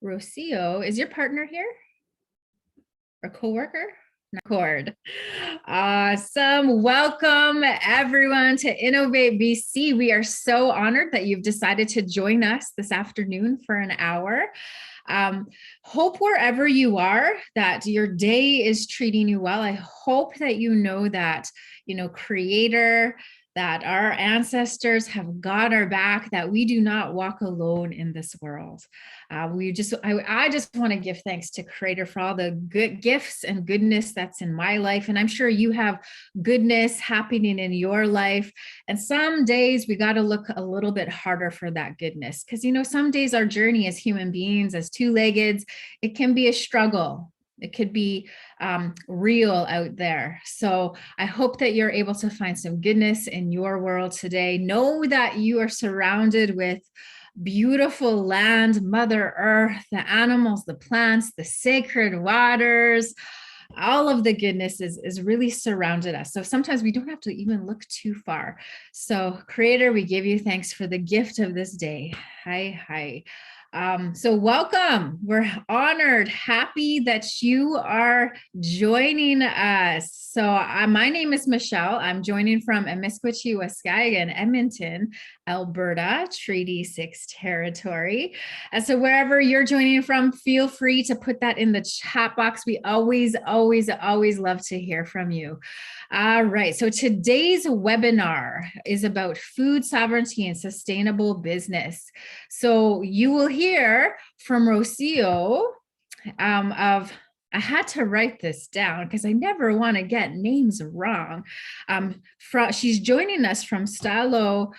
Rocio, is your partner here? Or coworker? Cord. Awesome. Welcome everyone to Innovate BC. We are so honored that you've decided to join us this afternoon for an hour. Hope wherever you are that your day is treating you well. I hope that you know that, Creator, that our ancestors have got our back, that we do not walk alone in this world. I just want to give thanks to Creator for all the good gifts and goodness that's in my life. And I'm sure you have goodness happening in your life. And some days we got to look a little bit harder for that goodness. Because, some days our journey as human beings, as two-leggeds, it can be a struggle. It could be real out there. So I hope that you're able to find some goodness in your world today. Know that you are surrounded with beautiful land, Mother Earth, the animals, the plants, the sacred waters. All of the goodness is really surrounded us. So sometimes we don't have to even look too far. So Creator, we give you thanks for the gift of this day. Hi. So welcome. We're honored, happy that you are joining us. So my name is Michelle. I'm joining from Amiskwaciwâskahikan, Edmonton, Alberta, Treaty 6 territory. So wherever you're joining from, feel free to put that in the chat box. We always love to hear from you. All right, so today's webinar is about food sovereignty and sustainable business. So you will hear from Rocio I had to write this down because I never want to get names wrong. She's joining us from S'olh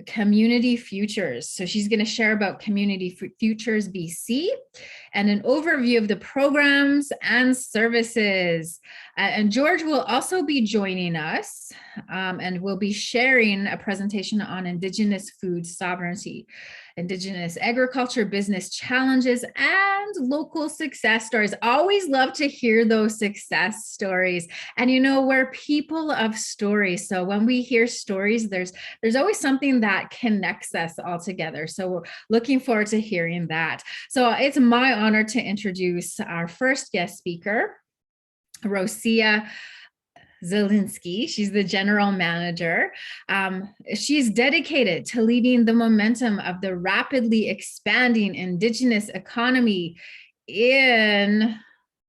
Community Futures. So she's going to share about Community Futures BC and an overview of the programs and services. And George will also be joining us and we'll be sharing a presentation on Indigenous Food Sovereignty, Indigenous agriculture business challenges, and local success stories. Always love to hear those success stories. And we're people of stories. So when we hear stories, there's always something that connects us all together. So we're looking forward to hearing that. So it's my honor to introduce our first guest speaker, Rocio Zielinski. She's the general manager. She's dedicated to leading the momentum of the rapidly expanding Indigenous economy in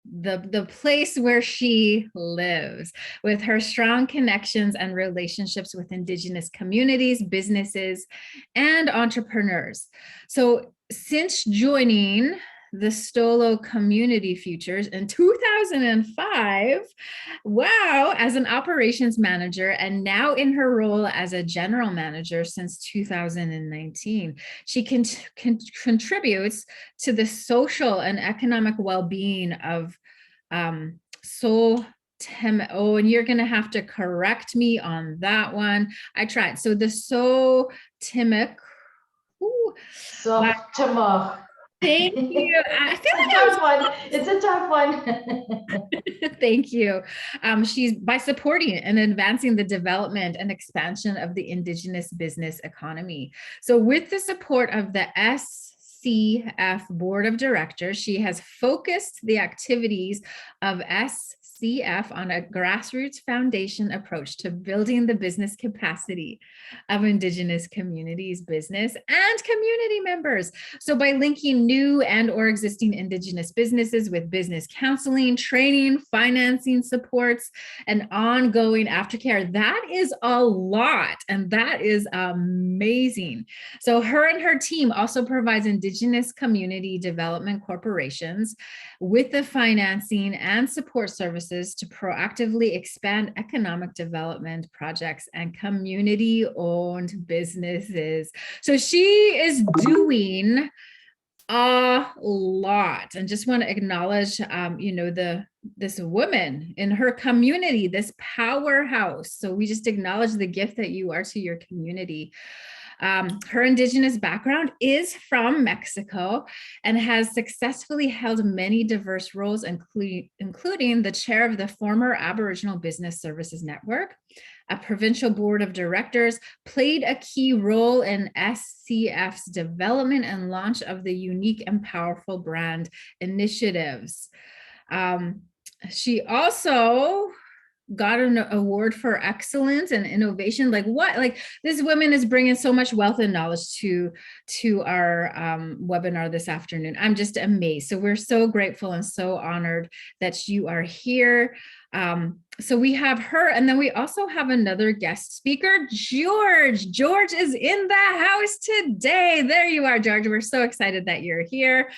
the place where she lives, with her strong connections and relationships with Indigenous communities, businesses, and entrepreneurs. So since joining the S'olh Community Futures in 2005, as an operations manager, and now in her role as a general manager since 2019, she contributes to the social and economic well-being of S'olh Téméxw, and you're going to have to correct me on that one. I tried. So the S'olh Téméxw. S'olh Téméxw. Thank you. I feel it's a tough one. Thank you. She's by supporting and advancing the development and expansion of the Indigenous business economy. So with the support of the SCF Board of Directors, she has focused the activities of SCF on a grassroots foundation approach to building the business capacity of Indigenous communities, business, and community members. So by linking new and or existing Indigenous businesses with business counseling, training, financing supports, and ongoing aftercare, that is a lot, and that is amazing. So her and her team also provides Indigenous community development corporations with the financing and support services to proactively expand economic development projects and community-owned businesses. So she is doing a lot, and just want to acknowledge, this woman in her community, this powerhouse. So we just acknowledge the gift that you are to your community. Her Indigenous background is from Mexico and has successfully held many diverse roles, including the chair of the former Aboriginal Business Services Network, a provincial board of directors, played a key role in SCF's development and launch of the unique and powerful brand initiatives. She also got an award for excellence and innovation. Like what? Like this woman is bringing so much wealth and knowledge to our webinar this afternoon. I'm just amazed. So we're so grateful and so honored that you are here. So we have her, and then we also have another guest speaker, George. George is in the house today. There you are, George. We're so excited that you're here.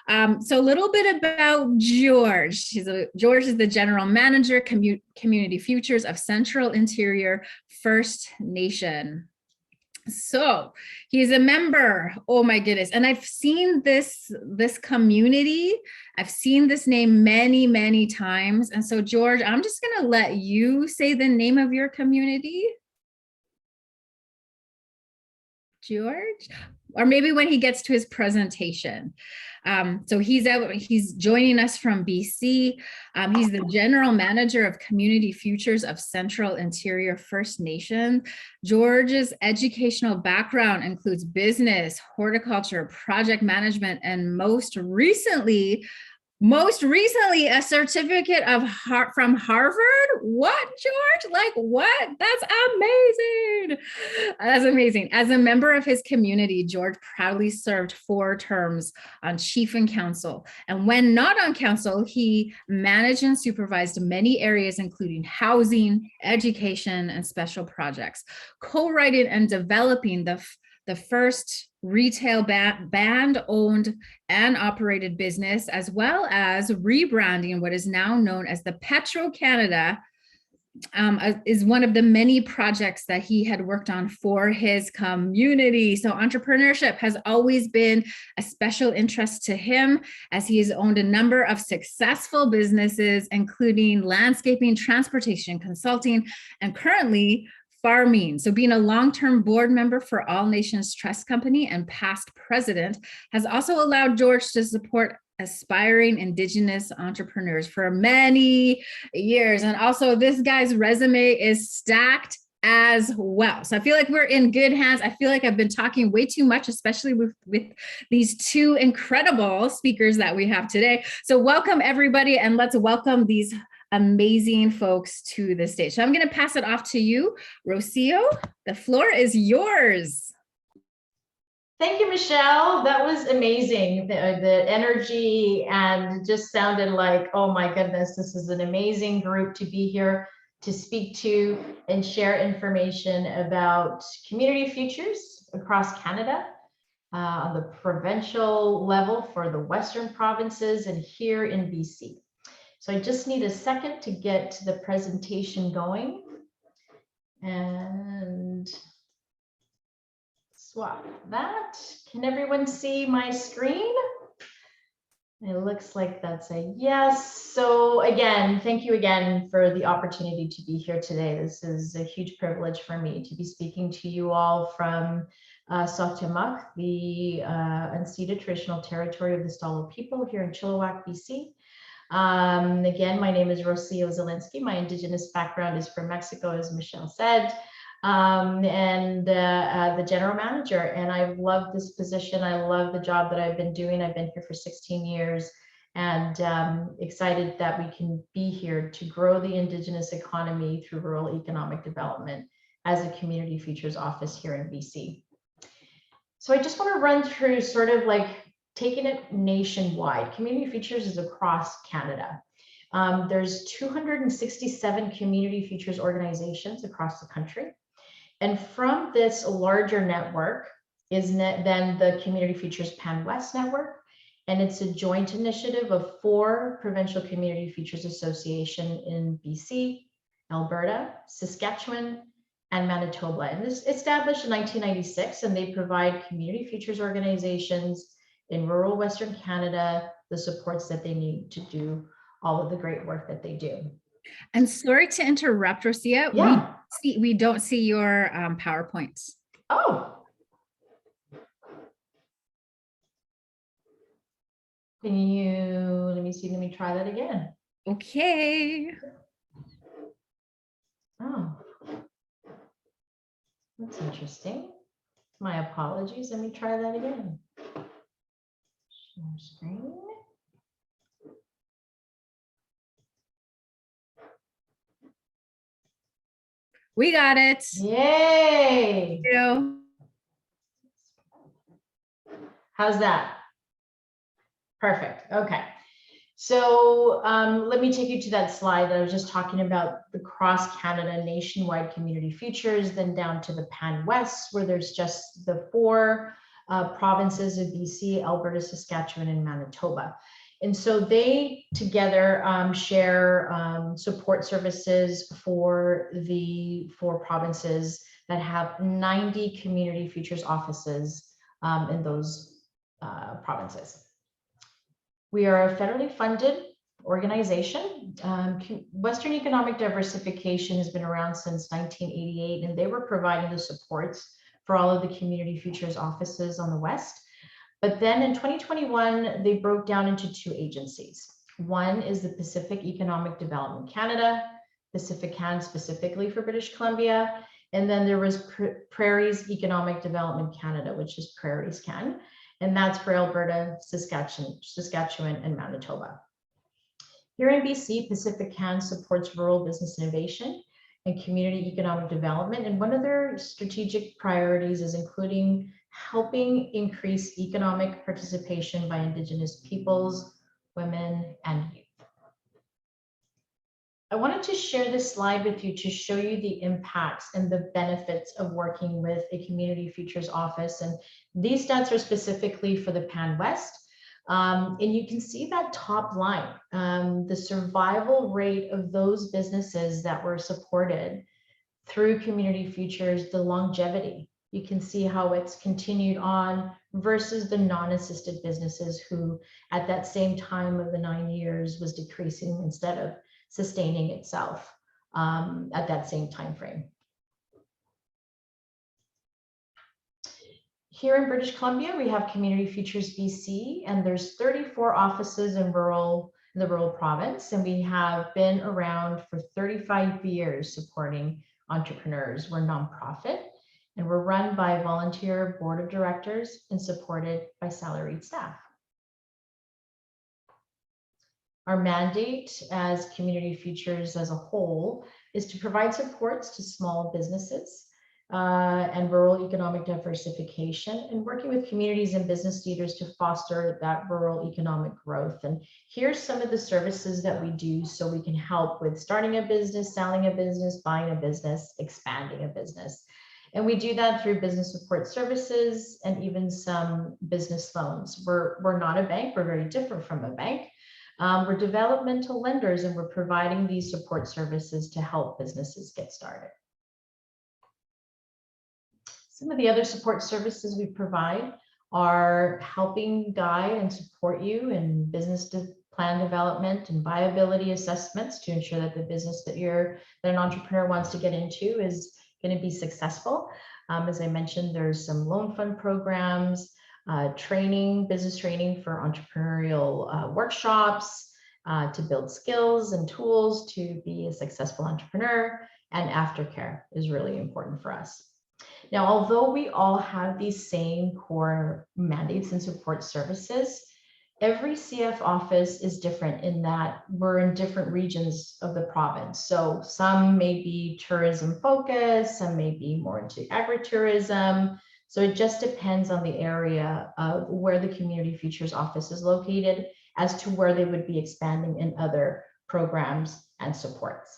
So a little bit about George. George is the general manager, Community Futures of Central Interior First Nation. So he's a member. Oh my goodness. And I've seen this community. I've seen this name many, many times. And so George, I'm just going to let you say the name of your community. George, or maybe when he gets to his presentation. So he's joining us from BC. He's the general manager of Community Futures of Central Interior First Nation. George's educational background includes business, horticulture, project management, and most recently, a certificate from Harvard. What, George? Like what? That's amazing. That's amazing. As a member of his community, George proudly served 4 terms on CIFN Council. And when not on council, he managed and supervised many areas, including housing, education, and special projects, co-writing and developing the first retail band owned and operated business, as well as rebranding what is now known as the Petro-Canada, is one of the many projects that he had worked on for his community. So entrepreneurship has always been a special interest to him, as he has owned a number of successful businesses, including landscaping, transportation, consulting, and currently farming. So being a long-term board member for All Nations Trust Company and past president has also allowed George to support aspiring Indigenous entrepreneurs for many years. And also this guy's resume is stacked as well. So I feel like we're in good hands. I feel like I've been talking way too much, especially with these 2 incredible speakers that we have today. So welcome everybody, and let's welcome these amazing folks to the stage. So I'm going to pass it off to you, Rocio. The floor is yours. Thank you, Michelle. That was amazing. The energy, and just sounded like, oh my goodness, this is an amazing group to be here to speak to and share information about community futures across Canada on the provincial level for the Western provinces and here in BC. So I just need a second to get the presentation going and swap that. Can everyone see my screen? It looks like that's a yes. So again, thank you again for the opportunity to be here today. This is a huge privilege for me to be speaking to you all from S'olh Téméxw, the unceded traditional territory of the Stó people here in Chilliwack, BC. Again, my name is Rocio Zielinski. My Indigenous background is from Mexico, as Michelle said, and the general manager. And I've loved this position. I love the job that I've been doing. I've been here for 16 years, and excited that we can be here to grow the Indigenous economy through rural economic development as a Community Futures office here in BC. So I just want to run through sort of like taking it nationwide. Community Futures is across Canada. There's 267 Community Futures organizations across the country. And from this larger network is then the Community Futures Pan West network. And it's a joint initiative of 4 provincial Community Futures Association in BC, Alberta, Saskatchewan, and Manitoba. And this established in 1996, and they provide community futures organizations in rural Western Canada the supports that they need to do all of the great work that they do. And sorry to interrupt, Rocio. Yeah. We don't see your PowerPoints. Oh. Can you, let me try that again. Okay. Oh. That's interesting. My apologies. Let me try that again. Share screen. We got it. Yay! Thank you. How's that? Perfect. Okay. So let me take you to that slide that I was just talking about, the cross-Canada nationwide community futures, then down to the Pan West, where there's just the 4 provinces of BC, Alberta, Saskatchewan, and Manitoba. And so they together share support services for the 4 provinces that have 90 community futures offices in those provinces. We are a federally funded organization. Western Economic Diversification has been around since 1988, and they were providing the supports for all of the community futures offices on the West. But then in 2021, they broke down into 2 agencies. One is the Pacific Economic Development Canada, Pacific Can specifically for British Columbia, and then there was Prairies Economic Development Canada, which is Prairies Can. And that's for Alberta, Saskatchewan, and Manitoba. Here in BC, Pacific Can supports rural business innovation and community economic development. And one of their strategic priorities is including helping increase economic participation by Indigenous peoples, women, and youth. I wanted to share this slide with you to show you the impacts and the benefits of working with a community futures office. And these stats are specifically for the Pan West. And you can see that top line, the survival rate of those businesses that were supported through community futures, the longevity. You can see how it's continued on versus the non-assisted businesses who at that same time of the 9 years was decreasing instead of sustaining itself at that same time frame. Here in British Columbia, we have Community Futures BC, and there's 34 offices in the rural province, and we have been around for 35 years supporting entrepreneurs. We're nonprofit, and we're run by a volunteer board of directors and supported by salaried staff. Our mandate as Community Futures as a whole is to provide supports to small businesses and rural economic diversification, and working with communities and business leaders to foster that rural economic growth. And here's some of the services that we do so we can help with starting a business, selling a business, buying a business, expanding a business. And we do that through business support services and even some business loans. We're not a bank, we're very different from a bank. We're developmental lenders, and we're providing these support services to help businesses get started. Some of the other support services we provide are helping guide and support you in business plan development and viability assessments to ensure that the business that an entrepreneur wants to get into is going to be successful. As I mentioned, there's some loan fund programs, business training for entrepreneurial workshops to build skills and tools to be a successful entrepreneur, and aftercare is really important for us. Now, although we all have these same core mandates and support services, every CF office is different in that we're in different regions of the province. So some may be tourism focused, some may be more into agritourism. So it just depends on the area of where the Community Futures office is located as to where they would be expanding in other programs and supports.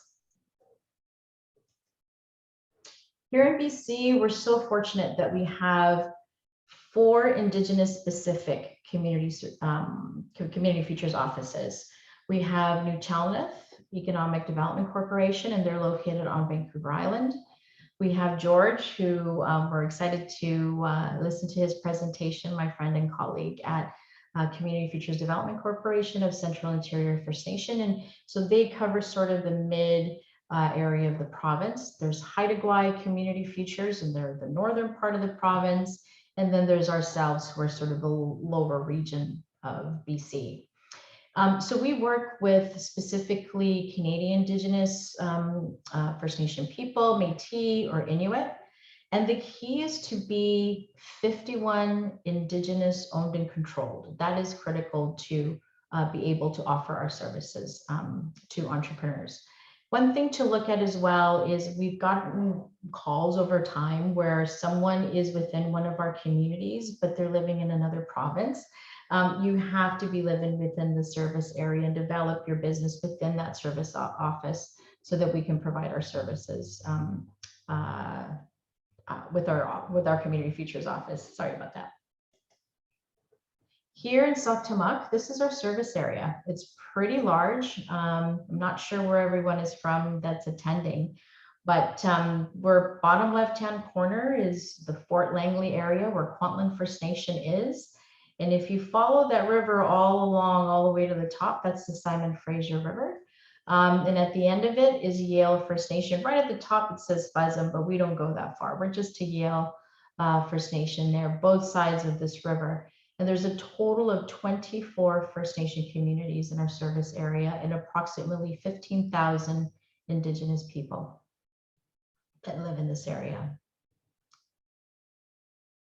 Here in BC, we're so fortunate that we have 4 Indigenous specific community futures offices. We have New Chalmette Economic Development Corporation, and they're located on Vancouver Island. We have George, who we're excited to listen to his presentation, my friend and colleague at Community Futures Development Corporation of Central Interior First Nation. And so they cover sort of the mid area of the province. There's Haida Gwaii Community Futures, and they're the northern part of the province. And then there's ourselves, who are sort of the lower region of BC. So we work with specifically Canadian Indigenous First Nation people, Métis or Inuit. And the key is to be 51 Indigenous owned and controlled. That is critical to be able to offer our services to entrepreneurs. One thing to look at as well is we've gotten calls over time where someone is within one of our communities, but they're living in another province. You have to be living within the service area and develop your business within that service office so that we can provide our services with our Community Futures office. Sorry about that. Here in S'olh Téméxw, this is our service area. It's pretty large. I'm not sure where everyone is from that's attending, but we're bottom left-hand corner is the Fort Langley area where Kwantlen First Nation is. And if you follow that river all along, all the way to the top, that's the Simon Fraser River. And at the end of it is Yale First Nation. Right at the top, it says Buzzum, but we don't go that far. We're just to Yale First Nation there, both sides of this river. And there's a total of 24 First Nation communities in our service area and approximately 15,000 Indigenous people that live in this area.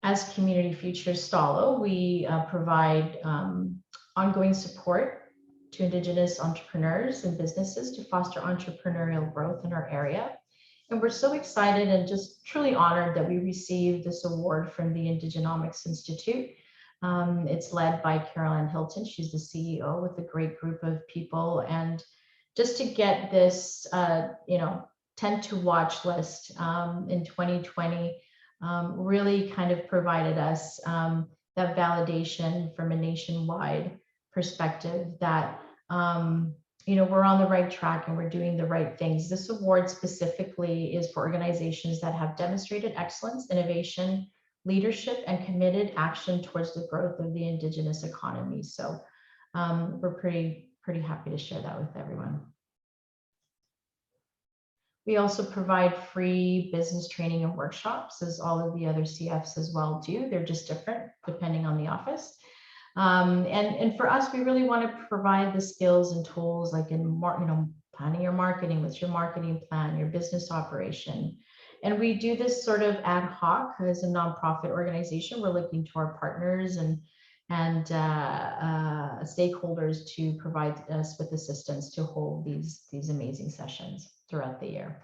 As Community Futures Stó, we provide ongoing support to Indigenous entrepreneurs and businesses to foster entrepreneurial growth in our area. And we're so excited and just truly honored that we received this award from the Indigenomics Institute. It's led by Caroline Hilton. She's the CEO with a great group of people. And just to get this, 10 to watch list in 2020 really kind of provided us that validation from a nationwide perspective that, we're on the right track and we're doing the right things. This award specifically is for organizations that have demonstrated excellence, innovation, leadership, and committed action towards the growth of the Indigenous economy. So we're pretty happy to share that with everyone. We also provide free business training and workshops, as all of the other CFs as well do. They're just different depending on the office. And for us, we really want to provide the skills and tools like in planning your marketing, what's your marketing plan, your business operation. And we do this sort of ad hoc as a nonprofit organization. We're looking to our partners and stakeholders to provide us with assistance to hold these amazing sessions throughout the year.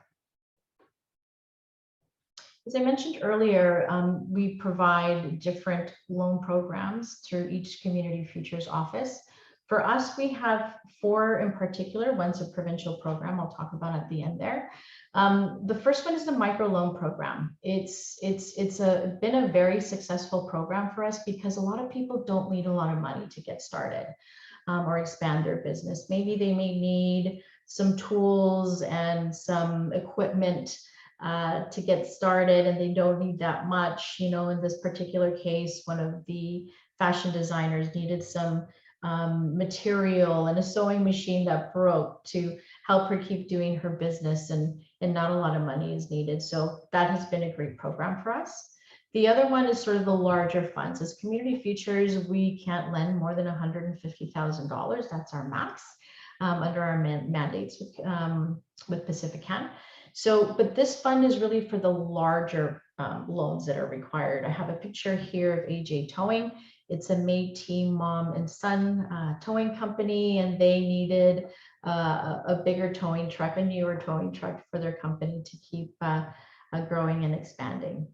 As I mentioned earlier, we provide different loan programs through each Community Futures office. For us, we have 4 in particular. One's a provincial program I'll talk about at the end there. The first one is the microloan program. It's been a very successful program for us because a lot of people don't need a lot of money to get started or expand their business. Maybe they may need some tools and some equipment to get started, and they don't need that much. In this particular case, one of the fashion designers needed some material and a sewing machine that broke to help her keep doing her business, and not a lot of money is needed. So that has been a great program for us. The other one is sort of the larger funds. As Community Futures, we can't lend more than $150,000. That's our max under our mandates with Pacific Can. So, but this fund is really for the larger loans that are required. I have a picture here of AJ Towing. It's a Métis mom and son towing company, and they needed a bigger towing truck, a newer towing truck for their company to keep growing and expanding.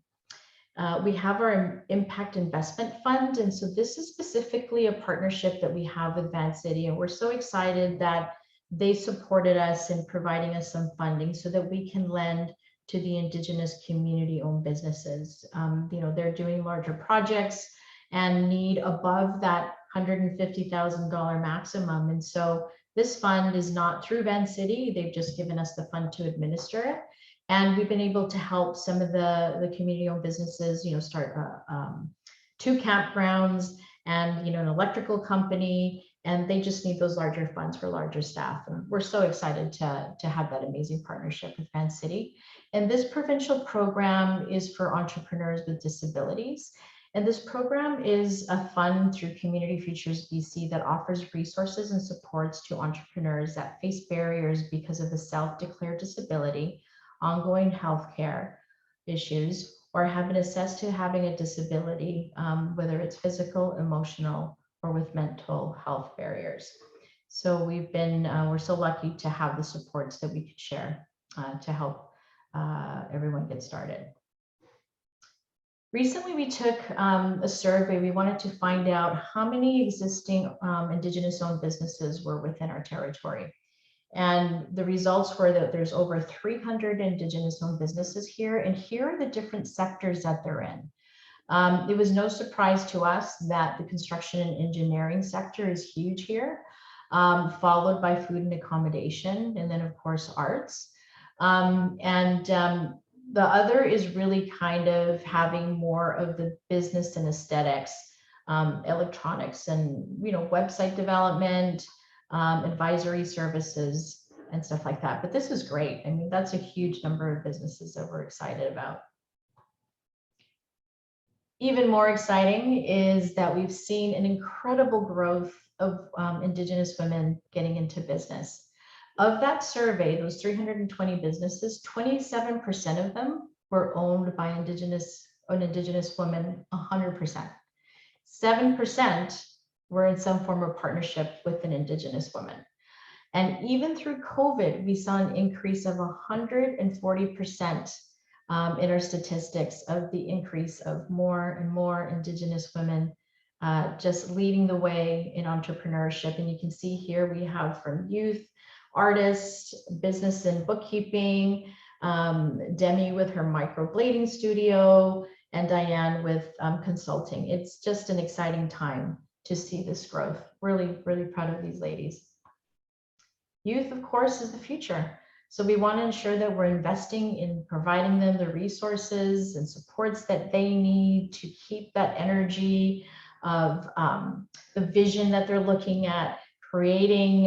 We have our Impact Investment Fund, and so this is specifically a partnership that we have with Van City, and we're so excited that they supported us in providing us some funding so that we can lend to the Indigenous community-owned businesses. They're doing larger projects and need above that $150,000 maximum. And so this fund is not through Van City. They've just given us the fund to administer it. And we've been able to help some of the community-owned businesses, start 2 campgrounds and, an electrical company, and they just need those larger funds for larger staff. And we're so excited to have that amazing partnership with Van City. And this provincial program is for entrepreneurs with disabilities. And this program is a fund through Community Futures BC that offers resources and supports to entrepreneurs that face barriers because of a self-declared disability, ongoing healthcare issues, or have been assessed to having a disability, whether it's physical, emotional, or with mental health barriers. So we're so lucky to have the supports that we could share to help everyone get started. Recently, we took a survey. We wanted to find out how many existing Indigenous-owned businesses were within our territory. And the results were that there's over 300 Indigenous-owned businesses here, and here are the different sectors that they're in. It was no surprise to us that the construction and engineering sector is huge here, followed by food and accommodation, and then of course arts. The other is really kind of having more of the business and aesthetics, electronics, and website development, advisory services, and stuff like that. But this is great. I mean, that's a huge number of businesses that we're excited about. Even more exciting is that we've seen an incredible growth of Indigenous women getting into business. Of that survey, those 320 businesses, 27% of them were owned by an Indigenous woman, 100%. 7% were in some form of partnership with an Indigenous woman. And even through COVID, we saw an increase of 140% in our statistics of the increase of more and more Indigenous women just leading the way in entrepreneurship. And you can see here we have from youth, artists, business and bookkeeping, Demi with her microblading studio, and Diane with consulting. It's just an exciting time to see this growth. Really, really proud of these ladies. Youth, of course, is the future. So we want to ensure that we're investing in providing them the resources and supports that they need to keep that energy of the vision that they're looking at, creating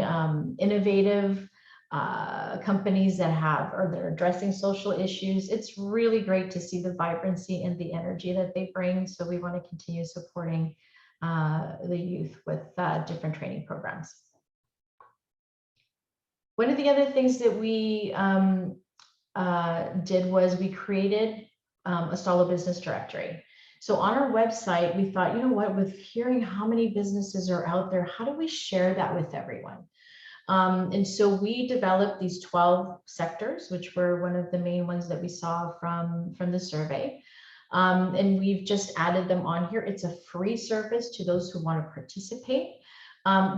innovative companies that are addressing social issues. It's really great to see the vibrancy and the energy that they bring. So we want to continue supporting the youth with different training programs. One of the other things that we did was we created a S'olh business directory. So on our website, we thought, you know what, with hearing how many businesses are out there, how do we share that with everyone? And so we developed these 12 sectors, which were one of the main ones that we saw from the survey. And we've just added them on here. It's a free service to those who want to participate.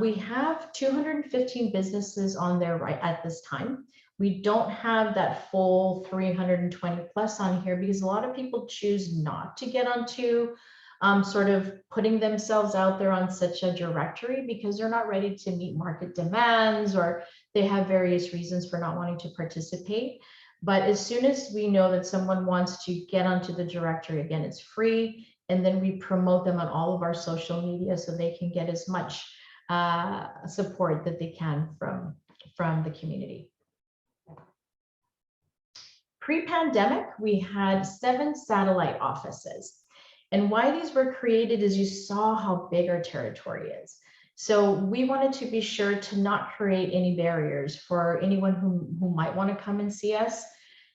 We have 215 businesses on there right at this time. We don't have that full 320 plus on here because a lot of people choose not to get onto sort of putting themselves out there on such a directory because they're not ready to meet market demands, or they have various reasons for not wanting to participate. But as soon as we know that someone wants to get onto the directory, again, it's free. And then we promote them on all of our social media so they can get as much support that they can from the community. Pre-pandemic, we had 7 satellite offices. And why these were created is you saw how big our territory is. So we wanted to be sure to not create any barriers for anyone who might want to come and see us.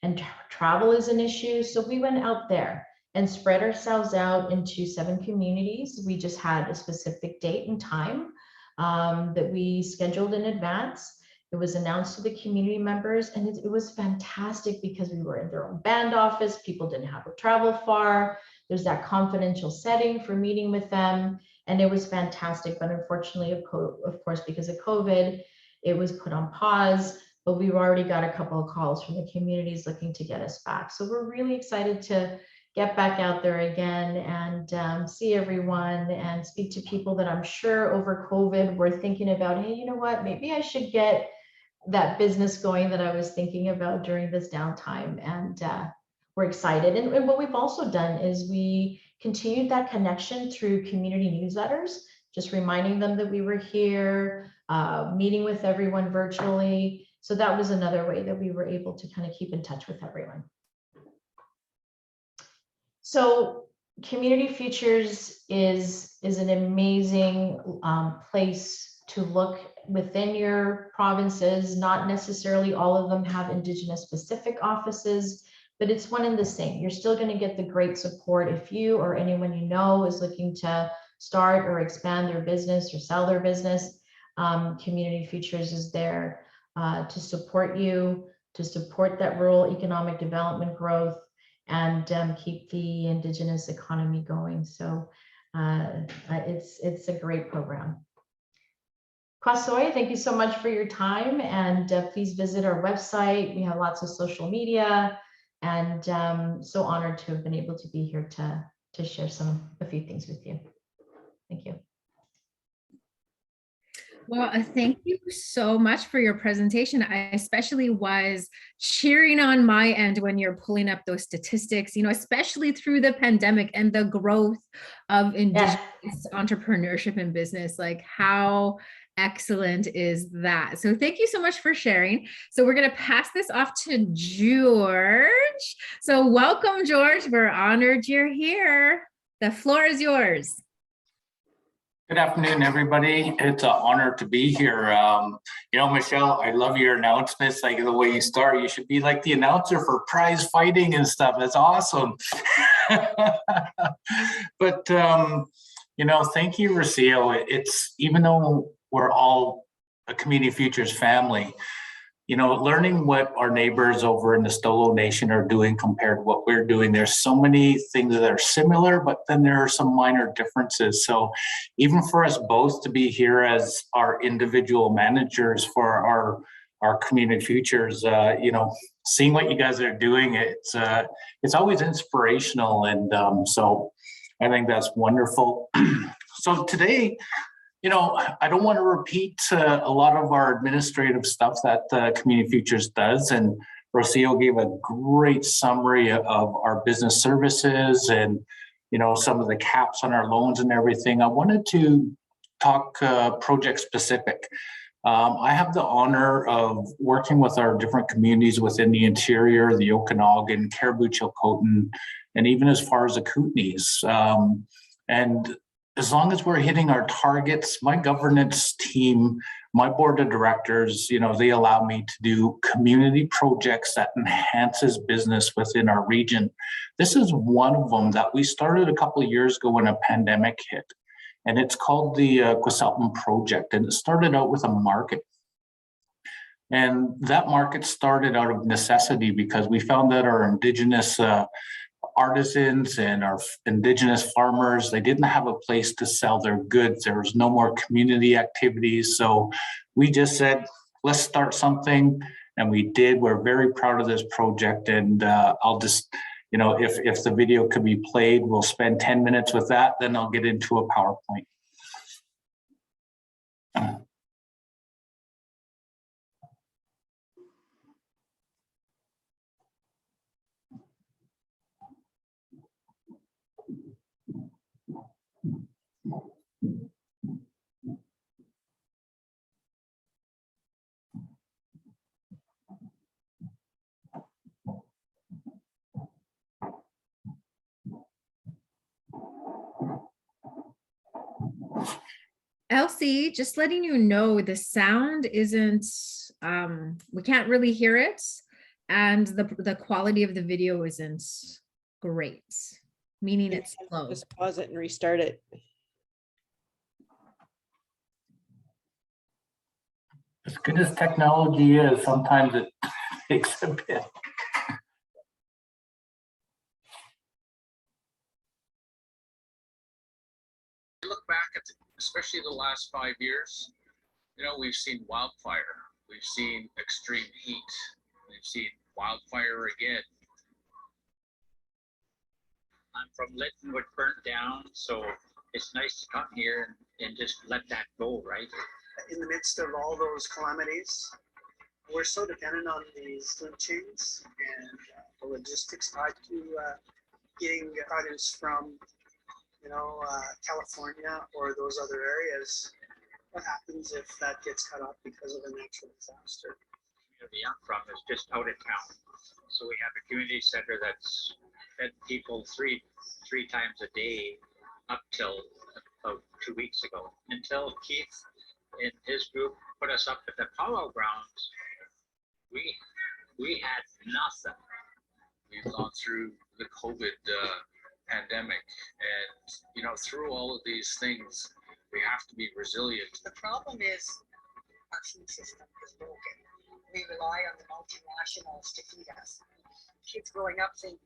And travel is an issue. So we went out there and spread ourselves out into 7 communities. We just had a specific date and time that we scheduled in advance. It was announced to the community members, and it was fantastic because we were in their own band office. People didn't have to travel far. There's that confidential setting for meeting with them, and it was fantastic. But unfortunately, of course, because of COVID, it was put on pause, but we've already got a couple of calls from the communities looking to get us back. So we're really excited to get back out there again and see everyone and speak to people that I'm sure over COVID were thinking about, hey, you know what, maybe I should get that business going that I was thinking about during this downtime. And we're excited. And what we've also done is we continued that connection through community newsletters, just reminding them that we were here, meeting with everyone virtually. So that was another way that we were able to kind of keep in touch with everyone. So Community Futures is an amazing place to look within your provinces. Not necessarily all of them have Indigenous specific offices, but it's one and the same. You're still going to get the great support if you or anyone you know is looking to start or expand their business or sell their business. Community Futures is there to support you, to support that rural economic development growth, and keep the Indigenous economy going. So it's a great program. Kwasoy, thank you so much for your time, and please visit our website. We have lots of social media, and so honored to have been able to be here to share a few things with you. Thank you. Well, thank you so much for your presentation. I especially was cheering on my end when you're pulling up those statistics, you know, especially through the pandemic and the growth of Indigenous entrepreneurship and business. Like, how excellent is that? So thank you so much for sharing. So we're going to pass this off to George. So welcome, George. We're honored you're here. The floor is yours. Good afternoon, everybody. It's an honor to be here. You know, Michelle, I love your announcements, like the way you start. You should be like the announcer for prize fighting and stuff. That's awesome. But, you know, thank you, Rocio. It's, even though we're all a Community Futures family, you know, learning what our neighbors over in the S'olh Nation are doing compared to what we're doing, there's so many things that are similar, but then there are some minor differences. So even for us both to be here as our individual managers for our Community Futures, you know, seeing what you guys are doing, it's always inspirational. And so I think that's wonderful. So today, you know, I don't want to repeat a lot of our administrative stuff that Community Futures does, and Rocio gave a great summary of our business services and, you know, some of the caps on our loans and everything. I wanted to talk project specific. I have the honor of working with our different communities within the interior, the Okanagan, Caribou, Chilcotin, and even as far as the Kootenays. And as long as we're hitting our targets, my governance team, my board of directors, you know, they allow me to do community projects that enhances business within our region. This is one of them that we started a couple of years ago when a pandemic hit, and it's called the S'olh Project, and it started out with a market. And that market started out of necessity because we found that our Indigenous artisans and our Indigenous farmers, they didn't have a place to sell their goods. There was no more community activities. So we just said, let's start something. And we did. We're very proud of this project. And I'll just, you know, if the video could be played, we'll spend 10 minutes with that. Then I'll get into a PowerPoint. Elsie, just letting you know, the sound isn't, we can't really hear it, and the quality of the video isn't great, meaning it's slow. Just pause it and restart it. As good as technology is, sometimes it takes a bit. Look back at especially the last 5 years, you know, we've seen wildfire, we've seen extreme heat, we've seen wildfire again. I'm from Lytton, which burnt down, so it's nice to come here and just let that go, right? In the midst of all those calamities, we're so dependent on these food chains and the logistics tied to getting produce from, you know, California or those other areas. What happens if that gets cut off because of a natural disaster? The community I'm from is just out of town, so we have a community center that's fed people three times a day up till about 2 weeks ago, until Keith and his group put us up at the powwow grounds. We had nothing. We've gone through the COVID pandemic, and through all of these things, we have to be resilient. The problem is our food system is broken. We rely on the multinationals to feed us. Kids growing up think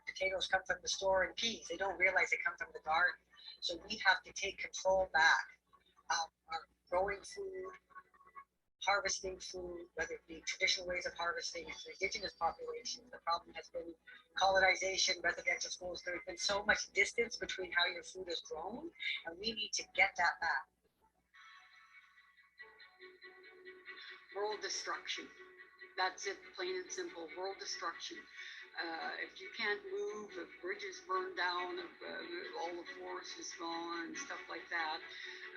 potatoes come from the store and peas. They don't realize they come from the garden. So we have to take control back of our growing food, harvesting food, whether it be traditional ways of harvesting. It's Indigenous populations. The problem has been colonization, residential schools. There's been so much distance between how your food is grown, and we need to get that back. World destruction. That's it, plain and simple, world destruction. If you can't move, if bridges burn down, if all the forest is gone, stuff like that,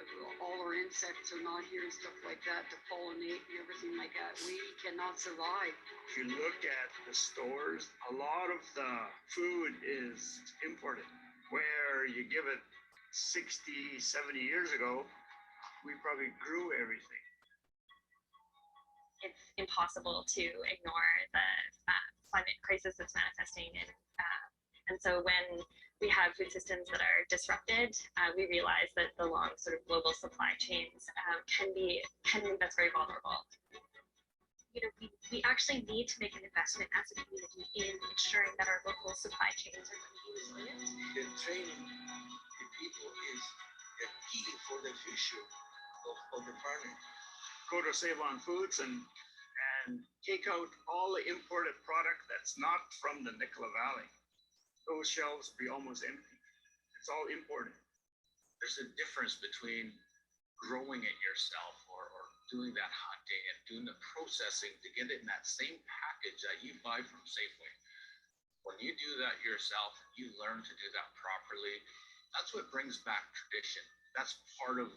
if all our insects are not here and stuff like that to pollinate and everything like that, we cannot survive. If you look at the stores, a lot of the food is imported. Where you give it 60, 70 years ago, we probably grew everything. It's impossible to ignore the climate crisis that's manifesting, and so when we have food systems that are disrupted, we realize that the long sort of global supply chains can that's very vulnerable. We actually need to make an investment as a community in ensuring that our local supply chains are going to be resilient. The training the people is the key for the future of the farming. Go to Save on Foods and take out all the imported product that's not from the Nicola Valley. Those shelves will be almost empty. It's all imported. There's a difference between growing it yourself or doing that hunting and doing the processing to get it in that same package that you buy from Safeway. When you do that yourself, you learn to do that properly. That's what brings back tradition. That's part of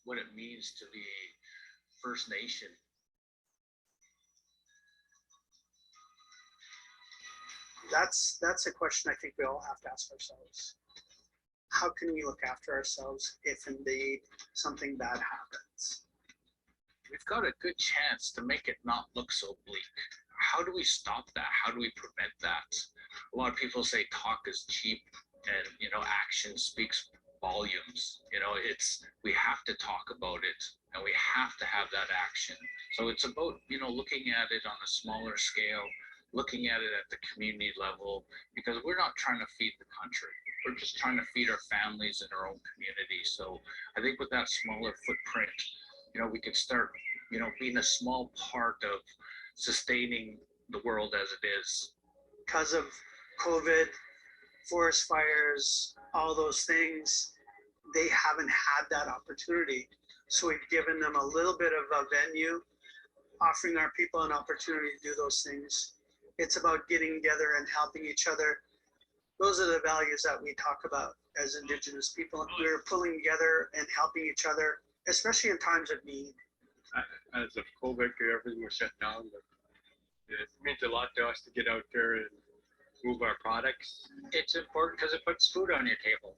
what it means to be First Nation. That's a question I think we all have to ask ourselves. How can we look after ourselves if indeed something bad happens? We've got a good chance to make it not look so bleak. How do we stop that? How do we prevent that? A lot of people say talk is cheap, and action speaks volumes. We have to talk about it, and we have to have that action. So it's about looking at it on a smaller scale, looking at it at the community level, because we're not trying to feed the country. We're just trying to feed our families and our own community. So I think with that smaller footprint, we could start, being a small part of sustaining the world as it is. Because of COVID, forest fires, all those things, they haven't had that opportunity. So we've given them a little bit of a venue, offering our people an opportunity to do those things. It's about getting together and helping each other. Those are the values that we talk about as Indigenous people. We're pulling together and helping each other, especially in times of need. As of COVID, everything was shut down, but it means a lot to us to get out there and move our products. It's important because it puts food on your table.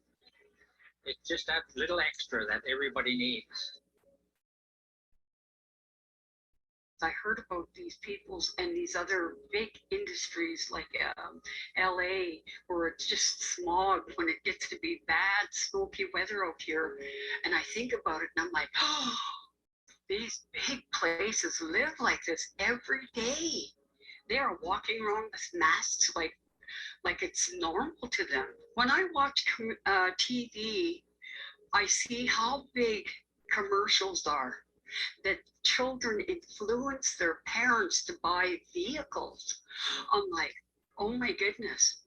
It's just that little extra that everybody needs. I heard about these peoples and these other big industries like LA, where it's just smog when it gets to be bad, smoky weather out here. And I think about it and I'm like, oh, these big places live like this every day. They are walking around with masks like it's normal to them. When I watch TV, I see how big commercials are, that children influence their parents to buy vehicles. I'm like, oh my goodness,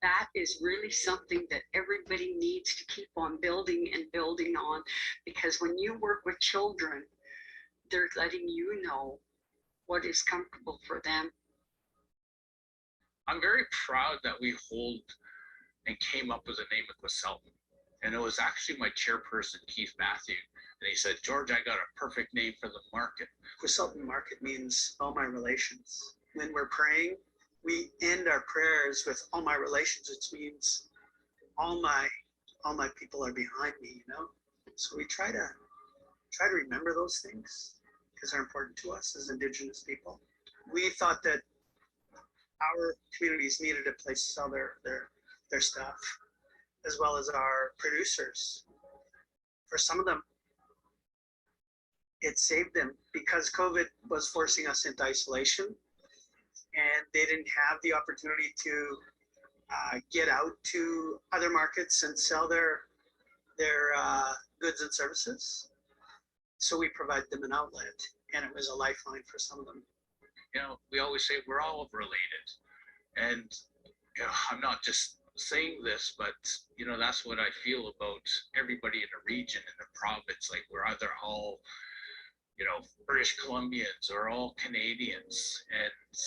that is really something that everybody needs to keep on building and building on, because when you work with children, they're letting you know what is comfortable for them. I'm very proud that we hold and came up with a name with S'olh. And it was actually my chairperson, Keith Matthew. And he said, George, I got a perfect name for the market. S'olh Market means all my relations. When we're praying, we end our prayers with all my relations, which means all my people are behind me, So we try to remember those things because they're important to us as Indigenous people. We thought that our communities needed a place to sell their stuff, as well as our producers. For some of them, it saved them because COVID was forcing us into isolation, and they didn't have the opportunity to get out to other markets and sell their goods and services. So we provided them an outlet, and it was a lifeline for some of them. You know, we always say we're all related, and you know, I'm not just saying this, but you know, that's what I feel about everybody in the region, in the province. Like, we're either all, you know, British Columbians or all Canadians, and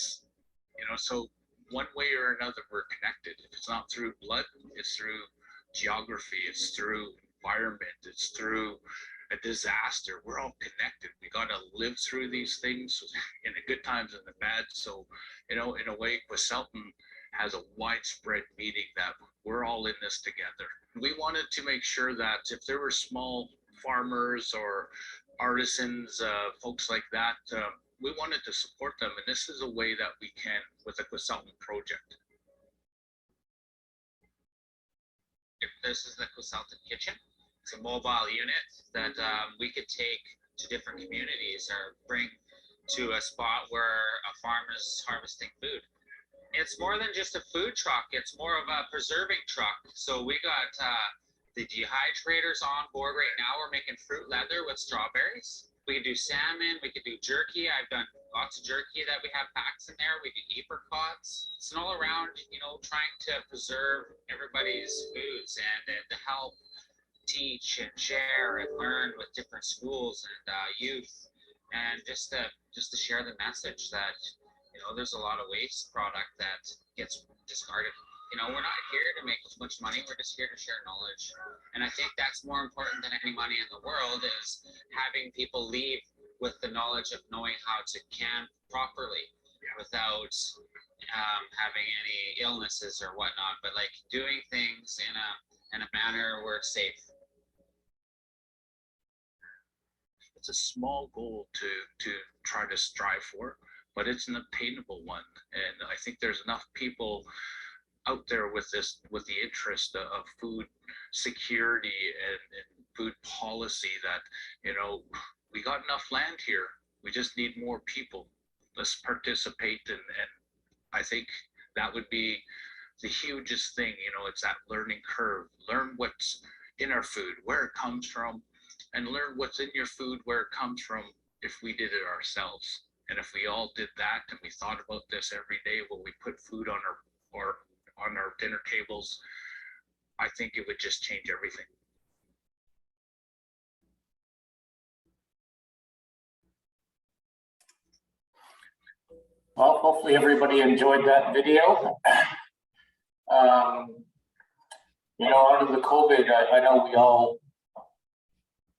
you know, so one way or another we're connected. If it's not through blood, it's through geography, it's through environment, it's through a disaster. We're all connected. We got to live through these things in the good times and the bad. So, you know, in a way, Queselton has a widespread meaning that we're all in this together. We wanted to make sure that if there were small farmers or artisans, folks like that, we wanted to support them. And this is a way that we can with the Queselton project. This is the Queselton Kitchen. It's a mobile unit that we could take to different communities or bring to a spot where a farm is harvesting food. It's more than just a food truck. It's more of a preserving truck. So we got the dehydrators on board right now. We're making fruit leather with strawberries. We could do salmon. We could do jerky. I've done lots of jerky that we have packs in there. We do apricots. It's an all around, you know, trying to preserve everybody's foods and to help teach and share and learn with different schools and youth, and just to share the message that, you know, there's a lot of waste product that gets discarded. You know, we're not here to make as much money. We're just here to share knowledge. And I think that's more important than any money in the world, is having people leave with the knowledge of knowing how to can properly without having any illnesses or whatnot, but like doing things in a manner where it's safe. It's a small goal to try to strive for, but it's an attainable one. And I think there's enough people out there with the interest of food security and food policy that, you know, we got enough land here. We just need more people. Let's participate. And I think that would be the hugest thing. You know, it's that learning curve. Learn what's in our food, where it comes from, and learn what's in your food, where it comes from, if we did it ourselves. And if we all did that and we thought about this every day when we put food on our dinner tables, I think it would just change everything. Well, hopefully everybody enjoyed that video. You know, out of the COVID, I know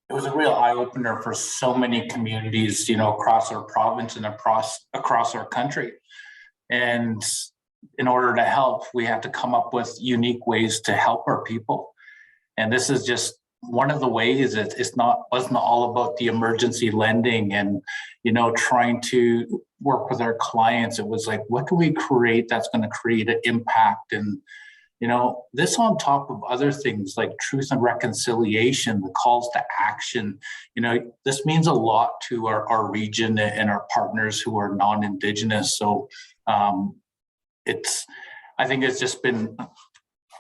it was a real eye-opener for so many communities, you know, across our province and across our country. And in order to help, we had to come up with unique ways to help our people. And this is just one of the ways. Wasn't all about the emergency lending and, you know, trying to work with our clients. It was like, what can we create that's going to create an impact? And, you know, this on top of other things like truth and reconciliation, the calls to action, you know, this means a lot to our region and our partners who are non-Indigenous. So I think it's just been,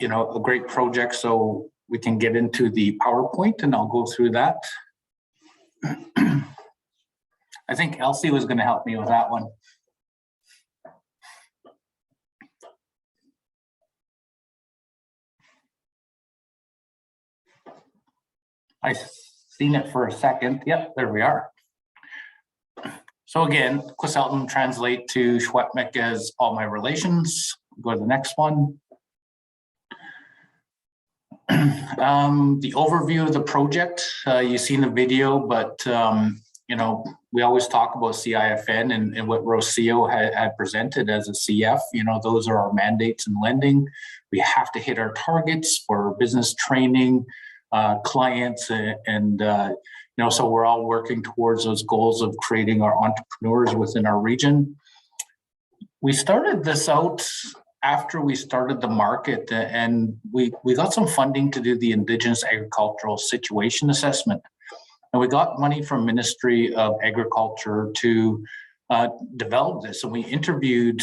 you know, a great project. So we can get into the PowerPoint and I'll go through that. I think Elsie was going to help me with that one. I seen it for a second. Yep, there we are. So again, Queselton translate to S'olh as all my relations. Go to the next one. The overview of the project, you've seen the video, but you know, we always talk about CIFN and what Rocio had presented as a CF. You know, those are our mandates in lending. We have to hit our targets for business training, clients, and you know, so we're all working towards those goals of creating our entrepreneurs within our region. we started this out after we started the market, and we got some funding to do the Indigenous Agricultural Situation Assessment. And we got money from Ministry of Agriculture to develop this. And we interviewed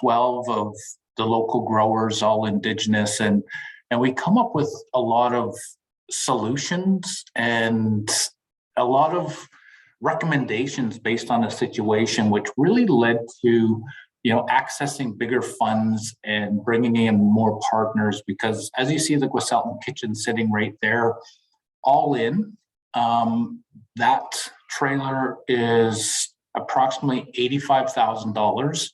12 of the local growers, all Indigenous, and we come up with a lot of solutions and a lot of recommendations based on the situation, which really led to accessing bigger funds and bringing in more partners. Because as you see the Gwiselton kitchen sitting right there, all in, that trailer is approximately $85,000.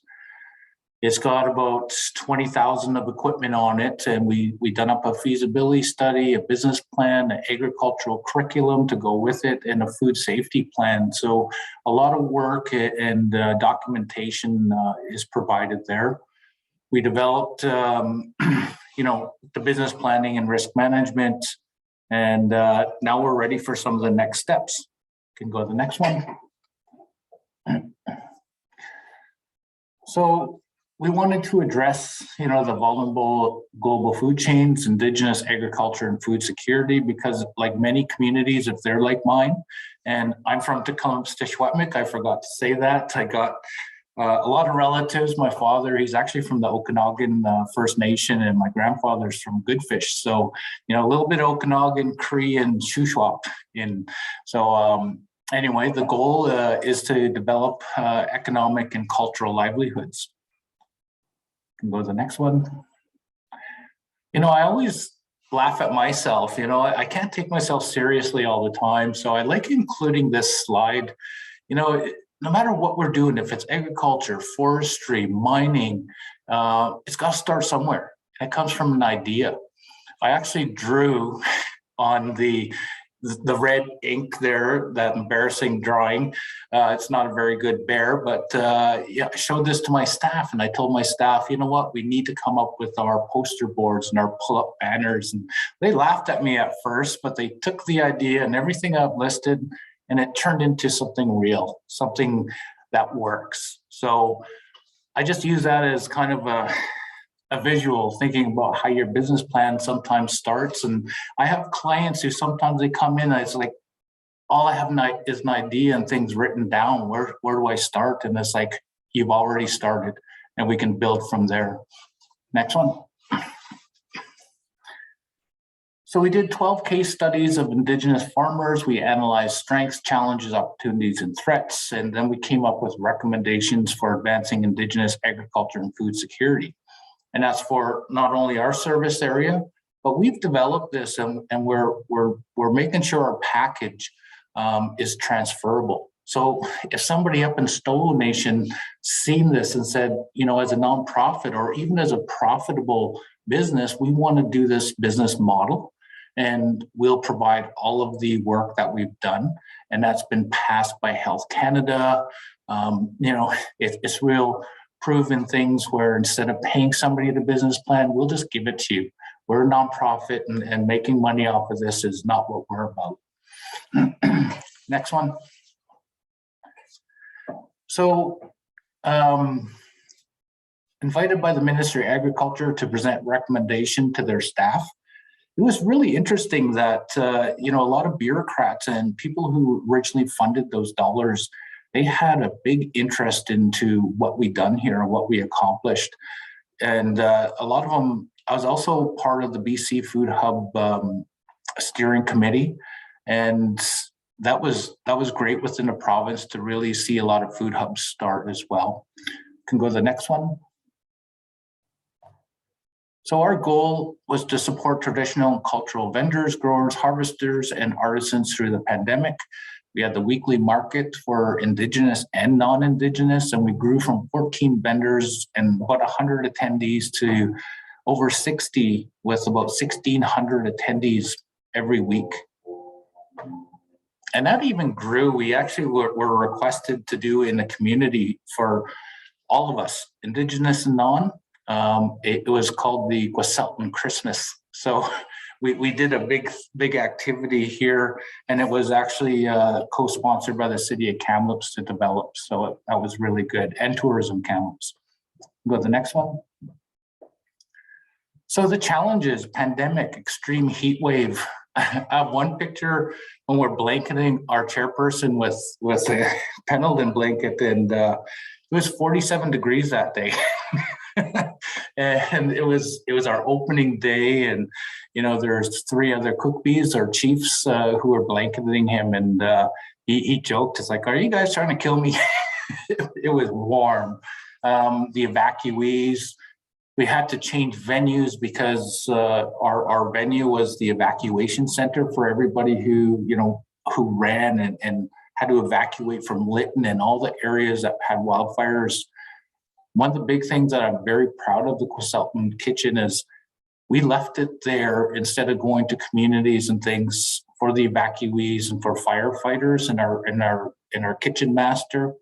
It's got about 20,000 of equipment on it, and we done up a feasibility study, a business plan, an agricultural curriculum to go with it, and a food safety plan. So a lot of work and documentation is provided there. We developed, the business planning and risk management, and now we're ready for some of the next steps. Can go to the next one. So we wanted to address, the vulnerable global food chains, Indigenous agriculture and food security, because like many communities, if they're like mine, and I'm from Tecumseh, I forgot to say that. I got a lot of relatives. My father, he's actually from the Okanagan First Nation, and my grandfather's from Goodfish. So, a little bit of Okanagan, Cree, and Shuswap. Anyway, the goal is to develop economic and cultural livelihoods. Can go to the next one. I always laugh at myself. I can't take myself seriously all the time. So I like including this slide. No matter what we're doing, if it's agriculture, forestry, mining, it's got to start somewhere. It comes from an idea. I actually drew on the red ink there, that embarrassing drawing. It's not a very good bear, but I showed this to my staff, and I told my staff, you know what, we need to come up with our poster boards and our pull-up banners. And they laughed at me at first, but they took the idea and everything I've listed, and it turned into something real, something that works. So I just use that as kind of a visual, thinking about how your business plan sometimes starts. And I have clients who sometimes they come in and it's like, all I have is an idea and things written down. Where do I start? And it's like, you've already started, and we can build from there. Next one. So we did 12 case studies of Indigenous farmers. We analyzed strengths, challenges, opportunities, and threats. And then we came up with recommendations for advancing Indigenous agriculture and food security. And that's for not only our service area, but we've developed this, and we're making sure our package is transferable. So if somebody up in Stó Nation seen this and said, as a nonprofit or even as a profitable business, we want to do this business model, and we'll provide all of the work that we've done, and that's been passed by Health Canada. It's real proven things where instead of paying somebody the business plan, we'll just give it to you. We're a nonprofit, and making money off of this is not what we're about. Next one. So, invited by the Ministry of Agriculture to present recommendation to their staff. It was really interesting that, a lot of bureaucrats and people who originally funded those dollars, they had a big interest into what we done here and what we accomplished. And a lot of them, I was also part of the BC Food Hub steering committee. And that was great within the province to really see a lot of food hubs start as well. Can go to the next one. So our goal was to support traditional and cultural vendors, growers, harvesters, and artisans through the pandemic. We had the weekly market for Indigenous and non-Indigenous, and we grew from 14 vendors and about 100 attendees to over 60, with about 1,600 attendees every week. And that even grew. We actually were requested to do in the community for all of us, Indigenous and non. It was called the Gwiselton Christmas. So we did a big activity here, and it was actually co-sponsored by the city of Kamloops to develop. So that was really good, and Tourism Kamloops. Go to the next one. So the challenges, pandemic, extreme heat wave. I have one picture when we're blanketing our chairperson with a Pendleton blanket, and it was 47 degrees that day. And it was our opening day, and there's 3 other cook bees or chiefs who were blanketing him, and he joked, it's like, are you guys trying to kill me? It was warm. The evacuees, we had to change venues because our venue was the evacuation center for everybody who ran and had to evacuate from Lytton and all the areas that had wildfires. One of the big things that I'm very proud of the S'olh Kitchen is we left it there instead of going to communities and things for the evacuees and for firefighters and our kitchen master.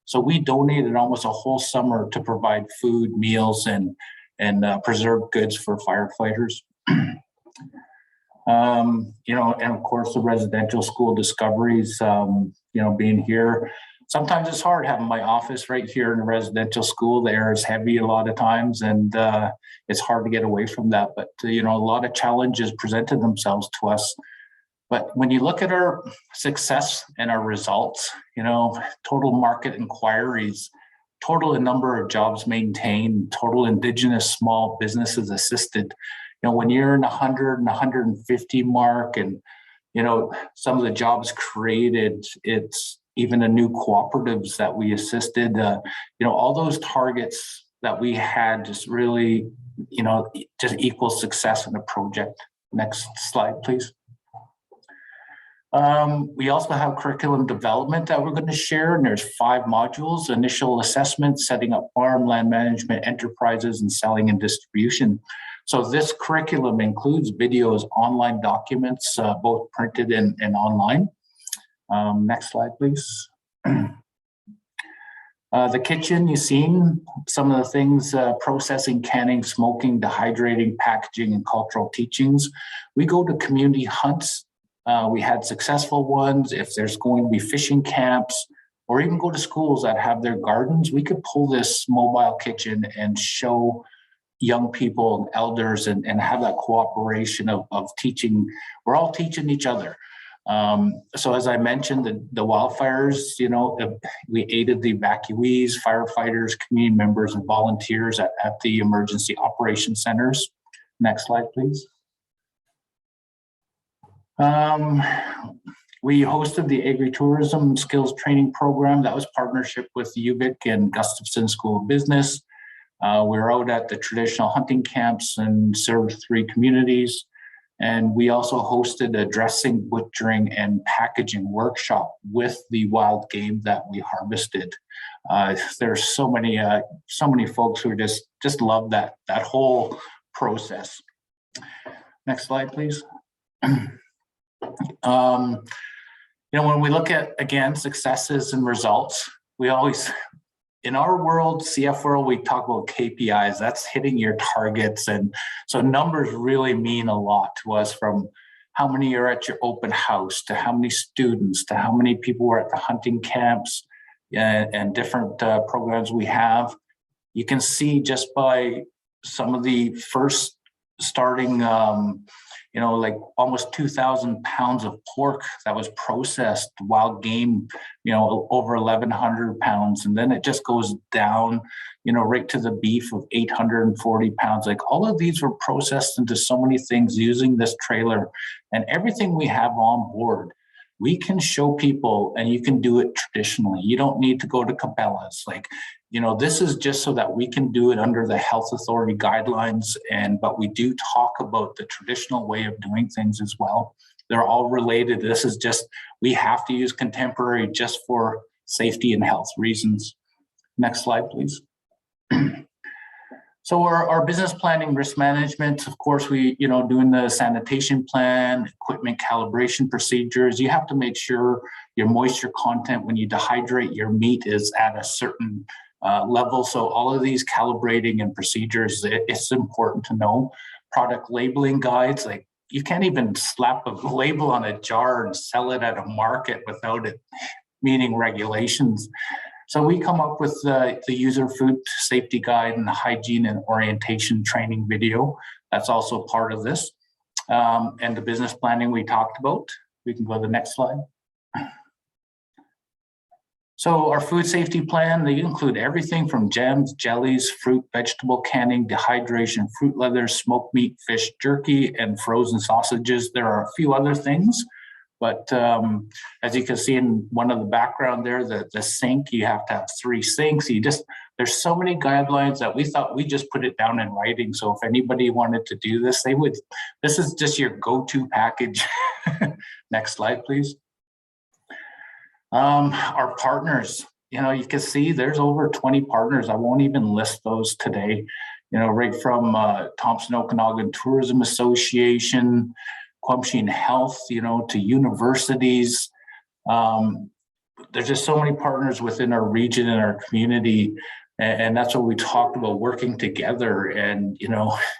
So we donated almost a whole summer to provide food, meals, and preserved goods for firefighters. And of course the residential school discoveries, being here. Sometimes it's hard having my office right here in a residential school. The air is heavy a lot of times, and it's hard to get away from that. But, a lot of challenges presented themselves to us. But when you look at our success and our results, total market inquiries, total number of jobs maintained, total Indigenous small businesses assisted, when you're in 100 and 150 mark, and, some of the jobs created, it's even the new cooperatives that we assisted, all those targets that we had just really, just equal success in the project. Next slide, please. We also have curriculum development that we're going to share, and there's 5 modules: initial assessment, setting up farm, land management, enterprises, and selling and distribution. So this curriculum includes videos, online documents, both printed and online. Next slide, please. The kitchen, you've seen some of the things, processing, canning, smoking, dehydrating, packaging, and cultural teachings. We go to community hunts. We had successful ones. If there's going to be fishing camps, or even go to schools that have their gardens, we could pull this mobile kitchen and show young people and elders and have that cooperation of teaching. We're all teaching each other. So as I mentioned, the wildfires, we aided the evacuees, firefighters, community members, and volunteers at the emergency operation centers. Next slide, please. We hosted the agritourism skills training program. That was partnership with UVic and Gustafson School of Business. We were out at the traditional hunting camps and served 3 communities. And we also hosted a dressing, butchering, and packaging workshop with the wild game that we harvested. There's so many folks who just love that whole process. Next slide, please. When we look at, again, successes and results, we always, in our world, CF world, we talk about KPIs. That's hitting your targets. And so numbers really mean a lot to us, from how many are at your open house, to how many students, to how many people were at the hunting camps and different programs we have. You can see just by some of the first starting, like almost 2,000 pounds of pork that was processed, wild game, over 1,100 pounds. And then it just goes down, right to the beef of 840 pounds. Like, all of these were processed into so many things using this trailer, and everything we have on board. We can show people, and you can do it traditionally. You don't need to go to Cabela's. This is just so that we can do it under the health authority guidelines, but we do talk about the traditional way of doing things as well. They're all related. This is just, we have to use contemporary just for safety and health reasons. Next slide, please. So our business planning, risk management, of course, we, doing the sanitation plan, equipment calibration procedures. You have to make sure your moisture content when you dehydrate your meat is at a certain level. So all of these calibrating and procedures, it's important to know. Product labeling guides, like, you can't even slap a label on a jar and sell it at a market without it meeting regulations. So we come up with the user food safety guide and the hygiene and orientation training video. That's also part of this. And the business planning we talked about. We can go to the next slide. So our food safety plan, they include everything from jams, jellies, fruit, vegetable canning, dehydration, fruit leathers, smoked meat, fish jerky, and frozen sausages. There are a few other things, but as you can see in one of the background there, the sink, you have to have 3 sinks. There's so many guidelines that we thought we just put it down in writing. So if anybody wanted to do this, this is just your go-to package. Next slide, please. Our partners, you can see there's over 20 partners. I won't even list those today, right from Thompson Okanagan Tourism Association, Quamsheen Health, to universities. There's just so many partners within our region and our community. And that's what we talked about, working together. And,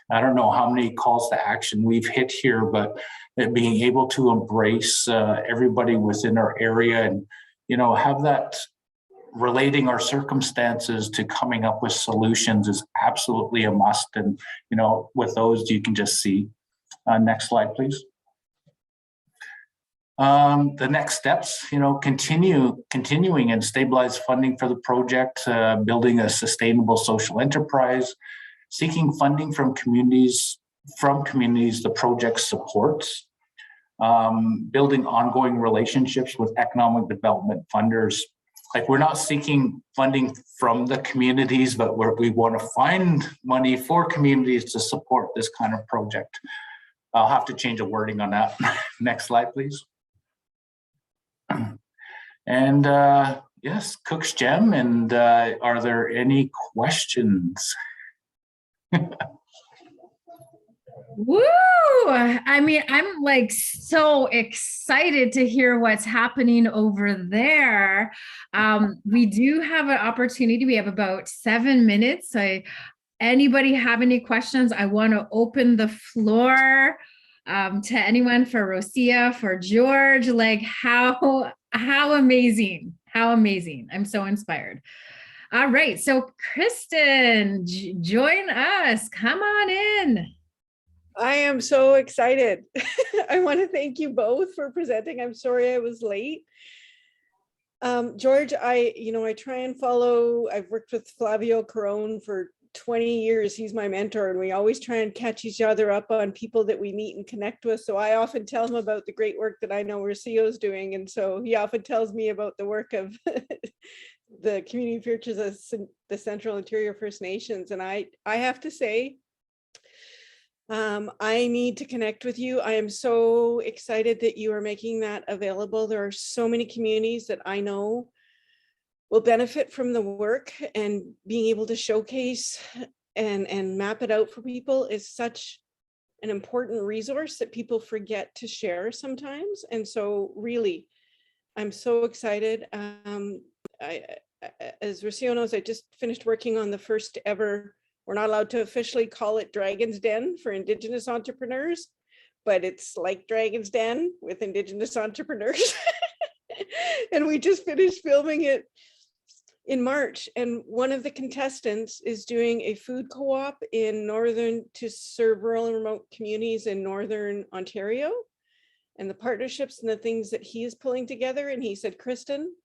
I don't know how many calls to action we've hit here, but being able to embrace everybody within our area and, have that relating our circumstances to coming up with solutions is absolutely a must. And, with those, you can just see. Next slide, please. The next steps, continuing and stabilize funding for the project, building a sustainable social enterprise, seeking funding from communities the project supports, building ongoing relationships with economic development funders. Like, we're not seeking funding from the communities, but we want to find money for communities to support this kind of project. I'll have to change the wording on that. Next slide, please. And yes, Cook's Gem. And are there any questions? Woo! I mean, I'm like so excited to hear what's happening over there. We do have an opportunity. We have about 7 minutes. Anybody have any questions? I want to open the floor to anyone, for Rocio, for George. Like, how amazing, how amazing. I'm so inspired. All right, so Kristen, join us. Come on in. I am so excited. I want to thank you both for presenting. I'm sorry I was late. George, I try and follow. I've worked with Flavio Caron for 20 years. He's my mentor, and we always try and catch each other up on people that we meet and connect with. So I often tell him about the great work that I know Rocio's doing. And so he often tells me about the work of the community churches of the Central Interior First Nations. And I have to say, I need to connect with you. I am so excited that you are making that available. There are so many communities that I know will benefit from the work, and being able to showcase and map it out for people is such an important resource that people forget to share sometimes. And so really, I'm so excited. As Rocio knows, I just finished working on the first ever, we're not allowed to officially call it Dragon's Den for Indigenous entrepreneurs, but it's like Dragon's Den with Indigenous entrepreneurs. And we just finished filming it in March. And one of the contestants is doing a food co-op to serve rural and remote communities in Northern Ontario, and the partnerships and the things that he is pulling together. And he said, Kristen,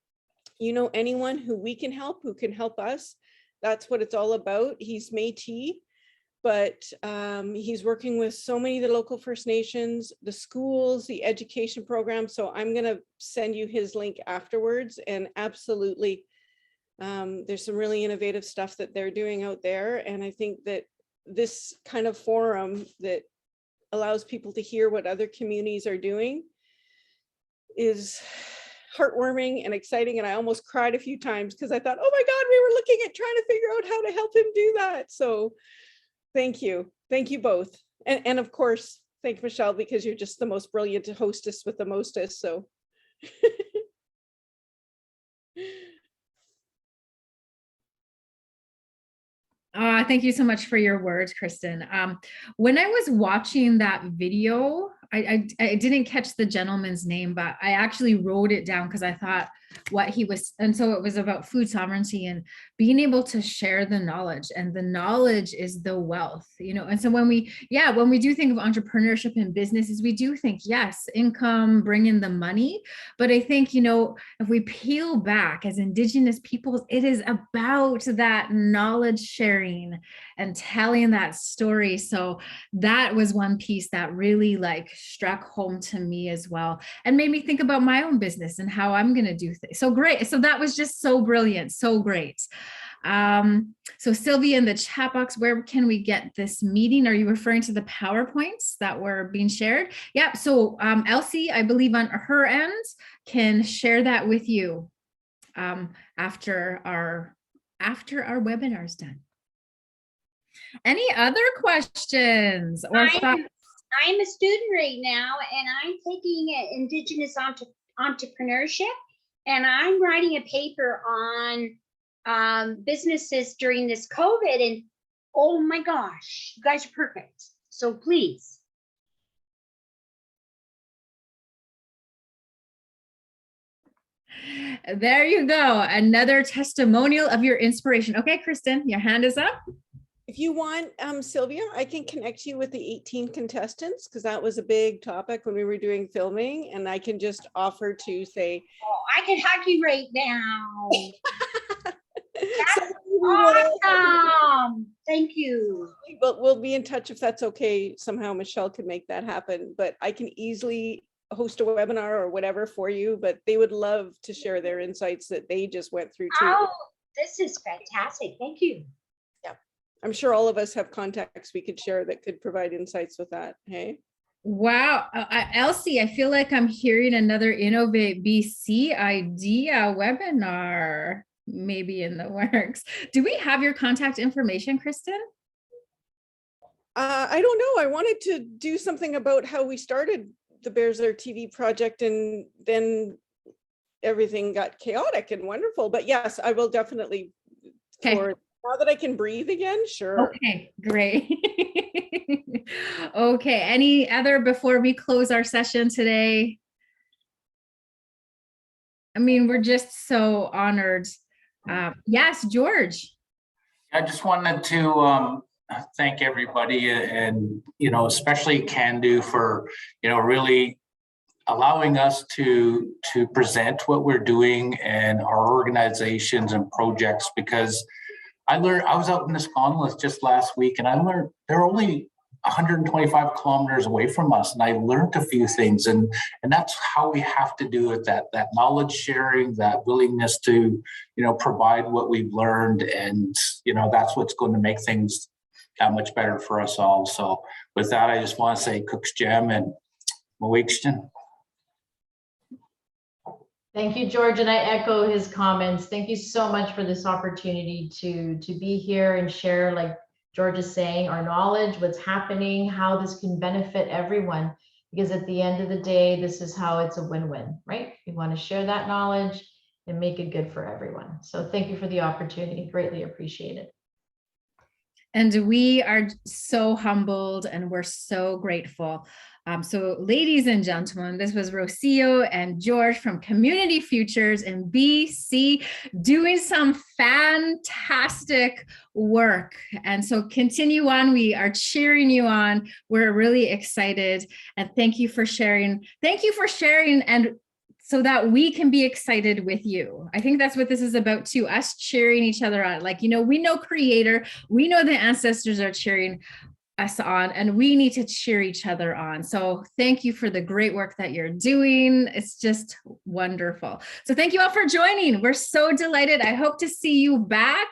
anyone who we can help, who can help us, that's what it's all about. He's Métis, but he's working with so many of the local First Nations, the schools, the education programs. So I'm going to send you his link afterwards. And absolutely, there's some really innovative stuff that they're doing out there. And I think that this kind of forum that allows people to hear what other communities are doing is heartwarming and exciting. And I almost cried a few times because I thought, oh my God, we were looking at trying to figure out how to help him do that. So thank you. Thank you both. And of course, thank Michelle, because you're just the most brilliant hostess with the mostest. So Thank you so much for your words, Kristen. When I was watching that video I didn't catch the gentleman's name, but I actually wrote it down because I thought what he was, and so it was about food sovereignty and being able to share the knowledge, and the knowledge is the wealth, you know. And so when we do think of entrepreneurship and businesses, we do think, yes, income, bring in the money. But I think, you know, if we peel back as Indigenous peoples, it is about that knowledge sharing and telling that story. So that was one piece that really like struck home to me as well, and made me think about my own business and how I'm going to do things. So great. So that was just so brilliant. So great. So Sylvia, in the chat box, where can we get this meeting? Are you referring to the PowerPoints that were being shared? Yeah. So Elsie, I believe on her end, can share that with you after our webinar is done. Any other questions or thoughts? I'm a student right now, and I'm taking Indigenous entrepreneurship, and I'm writing a paper on businesses during this COVID, and oh my gosh, you guys are perfect. So please. There you go. Another testimonial of your inspiration. Okay, Kristen, your hand is up. If you want, Sylvia, I can connect you with the 18 contestants, because that was a big topic when we were doing filming, and I can just offer to say, oh, I can hug you right now. That's awesome. Thank you. But we'll be in touch if that's okay. Somehow Michelle can make that happen, but I can easily host a webinar or whatever for you, but they would love to share their insights that they just went through too. Oh, this is fantastic. Thank you. I'm sure all of us have contacts we could share that could provide insights with that. Hey. Wow. Elsie, I feel like I'm hearing another Innovate BC idea webinar maybe in the works. Do we have your contact information, Kristen? I don't know. I wanted to do something about how we started the Bears Lair TV project, and then everything got chaotic and wonderful. But yes, I will definitely. Okay. Now that I can breathe again, sure. Okay, great. Okay, any other before we close our session today? I mean, we're just so honored. Yes, George. I just wanted to thank everybody, and you know, especially Can-Do for, you know, really allowing us to present what we're doing and our organizations and projects, because I was out in Escondido just last week, and I learned they're only 125 kilometers away from us, and I learned a few things, and that's how we have to do it. That knowledge sharing, that willingness to, you know, provide what we've learned, and you know, that's what's going to make things that much better for us all. So with that, I just want to say Cook's Jam and Mawixton. Thank you, George, and I echo his comments. Thank you so much for this opportunity to be here and share, like George is saying, our knowledge, what's happening, how this can benefit everyone. Because at the end of the day, this is how it's a win-win, right? We want to share that knowledge and make it good for everyone. So thank you for the opportunity. Greatly appreciate it. And we are so humbled and we're so grateful. So ladies and gentlemen, this was Rocio and George from Community Futures in BC doing some fantastic work. And so continue on. We are cheering you on. We're really excited. And thank you for sharing. Thank you for sharing, and so that we can be excited with you. I think that's what this is about too, us cheering each other on. Like, you know, we know Creator, we know the ancestors are cheering us on, and we need to cheer each other on. So thank you for the great work that you're doing. It's just wonderful. So thank you all for joining. We're so delighted. I hope to see you back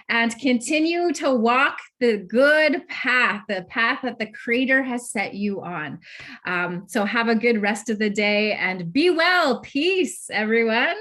and continue to walk the good path, the path that the Creator has set you on. So have a good rest of the day and be well. Peace, everyone.